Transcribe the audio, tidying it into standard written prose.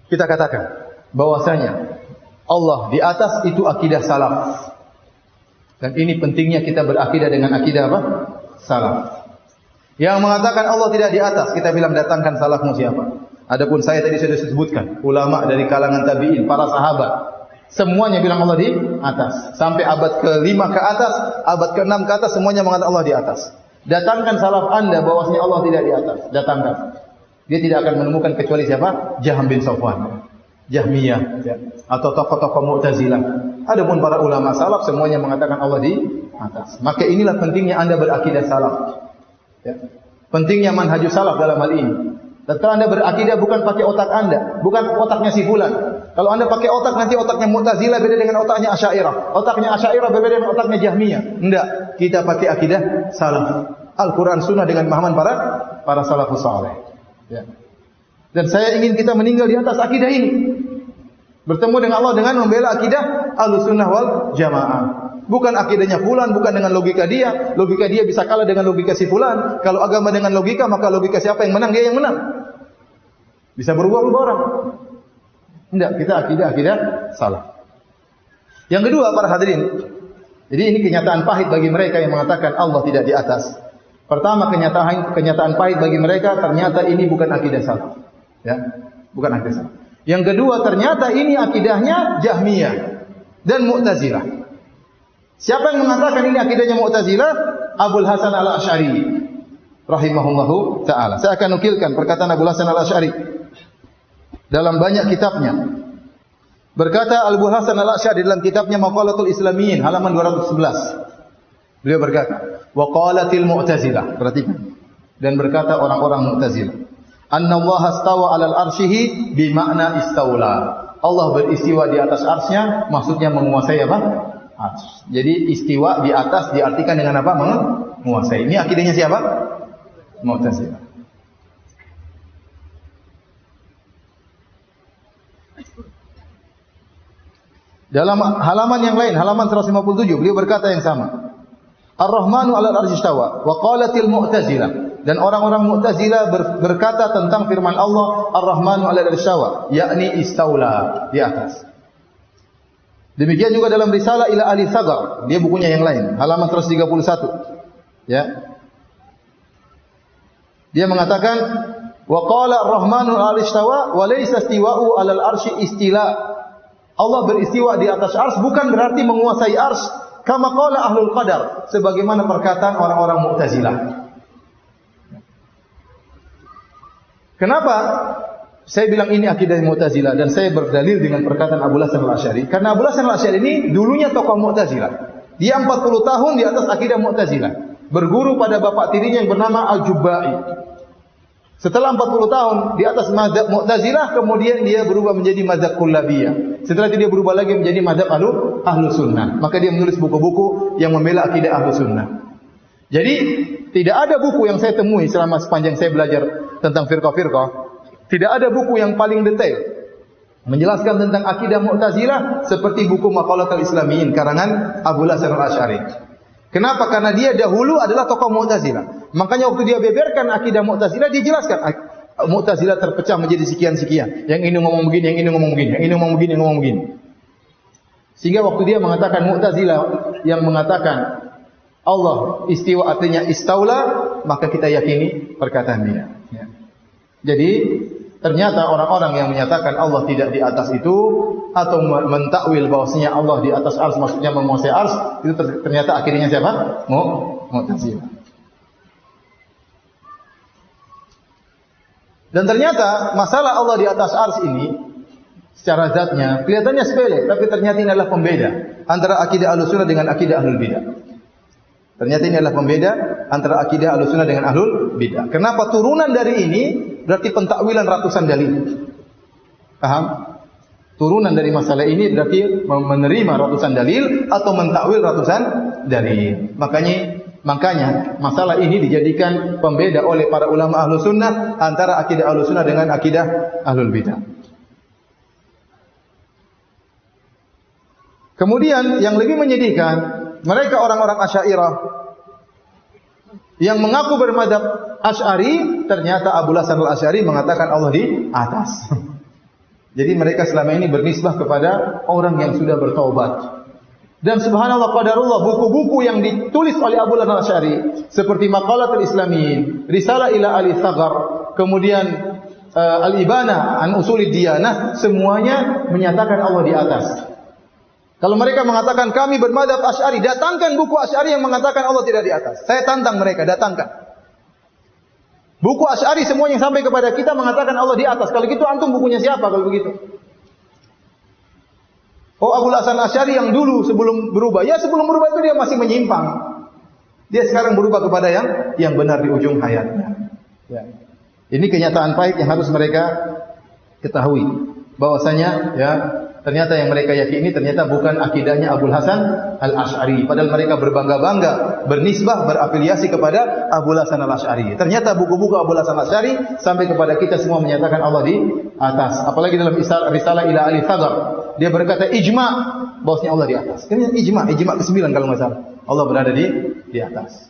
kita katakan bahwasanya Allah di atas itu akidah salaf. Dan ini pentingnya kita berakidah dengan akidah apa? Salaf. Yang mengatakan Allah tidak di atas, kita bilang datangkan salafmu siapa? Adapun saya tadi sudah sebutkan, ulama dari kalangan tabi'in, para sahabat, semuanya bilang Allah di atas. Sampai abad ke-5 ke atas, abad ke-6 ke atas, semuanya mengatakan Allah di atas. Datangkan salaf Anda bahwasanya Allah tidak di atas. Datangkan. Dia tidak akan menemukan kecuali siapa? Jaham bin Safwan, Jahmiyah, ya, atau tokoh-tokoh Mu'tazilah. Adapun para ulama salaf semuanya mengatakan Allah di atas. Maka inilah pentingnya Anda berakidah salaf. Ya. Pentingnya manhajus salaf dalam hal ini. Dan kalau Anda berakidah bukan pakai otak Anda, bukan otaknya si fulan. Kalau Anda pakai otak nanti otaknya Mu'tazilah beda dengan otaknya Asy'ariyah. Otaknya Asy'ariyah berbeda dengan otaknya Jahmiyah. Enggak, kita pakai akidah salaf. Al-Qur'an Sunnah dengan pemahaman para salafus saleh. Ya. Dan saya ingin kita meninggal di atas akidah ini. Bertemu dengan Allah dengan membela akidah Ahlussunnah wal Jamaah. Bukan akidahnya fulan, bukan dengan logika dia. Logika dia bisa kalah dengan logika si fulan. Kalau agama dengan logika, maka logika siapa yang menang, dia yang menang. Bisa berubah-ubah orang. Tidak, kita akidah salah. Yang kedua, para hadirin. Jadi ini kenyataan pahit bagi mereka yang mengatakan Allah tidak di atas. Pertama, kenyataan pahit bagi mereka, ternyata ini bukan akidah salah. Ya, bukan akidah salah. Yang kedua, ternyata ini akidahnya Jahmiyah dan Mu'tazilah. Siapa yang mengatakan ini akidahnya Mu'tazilah? Abul Hasan Al-Asy'ari rahimahullahu taala. Saya akan nukilkan perkataan Abul Hasan Al-Asy'ari dalam banyak kitabnya. Berkata Abul Hasan Al-Asy'ari dalam kitabnya Maqalatul Islamiyyin halaman 211. Beliau berkata, "Wa qalatil Mu'tazilah." Perhatikan. Dan berkata orang-orang Mu'tazilah, "Anna Allah istawa 'alal arsyihi bi makna istaula." Allah beristiwa di atas arsy-Nya, maksudnya menguasai apa? Arsy. Jadi istiwa di atas diartikan dengan apa? Menguasai. Ini akidahnya siapa? Mu'tazilah. Dalam halaman yang lain, halaman 157, beliau berkata yang sama. Ar-Rahmanu 'alal arsy istawa wa qalatil Mu'tazilah. Dan orang-orang Mu'tazilah berkata tentang firman Allah Ar-Rahmanu 'alal arsy istawa, yakni istaula, di atas. Demikian juga dalam risalah ila ahli Sagar, dia bukunya yang lain, halaman 131. Ya. Dia mengatakan wa qala Ar-Rahmanu 'alal istawa wa laysa istiwa'u 'alal arsy istila. Allah beristiwa di atas ars bukan berarti menguasai ars, kama qala ahlul qadar, sebagaimana perkataan orang-orang Mu'tazilah. Kenapa saya bilang ini akidah Mu'tazilah dan saya berdalil dengan perkataan Abul Hasan Al-Asy'ari? Karena Abul Hasan Al-Asy'ari ini dulunya tokoh Mu'tazilah. Dia 40 tahun di atas akidah Mu'tazilah. Berguru pada bapak tirinya yang bernama Al-Jubba'i. Setelah 40 tahun di atas mazhab Mu'tazilah, kemudian dia berubah menjadi mazhab Kullabiyah. Setelah itu dia berubah lagi menjadi mazhab Ahlus Sunnah. Maka dia menulis buku-buku yang membela akidah Ahlus Sunnah. Jadi tidak ada buku yang saya temui selama sepanjang saya belajar tentang firqah-firqah, tidak ada buku yang paling detail menjelaskan tentang akidah Mu'tazilah seperti buku Maqalatul Islamiyyin karangan Abul Hasan Al-Asy'ari. Kenapa? Karena dia dahulu adalah tokoh Mu'tazilah. Makanya waktu dia beberkan akidah Mu'tazilah, dia jelaskan Mu'tazilah terpecah menjadi sekian-sekian. Yang ini ngomong begini, yang ini ngomong begini, yang ini ngomong begini, yang ngomong begini. Sehingga waktu dia mengatakan Mu'tazilah yang mengatakan Allah istiwa artinya istaula, maka kita yakini perkataan dia. Ya. Jadi ternyata orang-orang yang menyatakan Allah tidak di atas itu atau mentakwil bahwasanya Allah di atas ars maksudnya menguasai ars, itu ternyata akhirnya siapa? Mu'tazilah. Dan ternyata masalah Allah di atas ars ini secara zatnya kelihatannya sepele, tapi ternyata ini adalah pembeda antara akidah Ahlussunnah dengan akidah Ahlul Bidah. Ternyata ini adalah pembeda antara akidah Ahlussunnah dengan Ahlul Bidah. Kenapa turunan dari ini? Berarti pentakwilan ratusan dalil. Paham? Turunan dari masalah ini berarti menerima ratusan dalil atau mentakwil ratusan dalil. Makanya masalah ini dijadikan pembeda oleh para ulama Ahlus Sunnah antara akidah Ahlus Sunnah dengan akidah Ahlul Bidah. Kemudian yang lebih menyedihkan, mereka orang-orang Asy'ariyah yang mengaku bermadzhab Asy'ari, ternyata Abul Hasan Al-Asy'ari mengatakan Allah di atas. Jadi mereka selama ini bernisbah kepada orang yang sudah bertaubat. Dan subhanallah qadarullah, buku-buku yang ditulis oleh Abu Hasan Al-Asy'ari seperti Maqalatul Islamin, Risalah ila Ali Thaghar, kemudian Al-Ibana an Usulid Diyanah, semuanya menyatakan Allah di atas. Kalau mereka mengatakan kami bermadzhab Asy'ari, datangkan buku Asy'ari yang mengatakan Allah tidak di atas. Saya tantang mereka, datangkan. Buku Asy'ari semua yang sampai kepada kita mengatakan Allah di atas. Kalau gitu antum bukunya siapa kalau begitu? Oh, Abu Hasan Asy'ari yang dulu sebelum berubah. Ya, sebelum berubah itu dia masih menyimpang. Dia sekarang berubah kepada yang benar di ujung hayatnya. Ya. Ini kenyataan pahit yang harus mereka ketahui. Bahwasanya ya, ternyata yang mereka yakini ternyata bukan akidahnya Abu Hasan Al-Asy'ari. Padahal mereka berbangga-bangga, bernisbah, berafiliasi kepada Abu Hasan Al-Asy'ari. Ternyata buku-buku Abu Hasan Al-Asy'ari sampai kepada kita semua menyatakan Allah di atas. Apalagi dalam Risalah ila Ali Thaghar, dia berkata ijma' bahwasanya Allah di atas. Ini ijma' ke-9 kalau enggak salah. Allah berada di atas.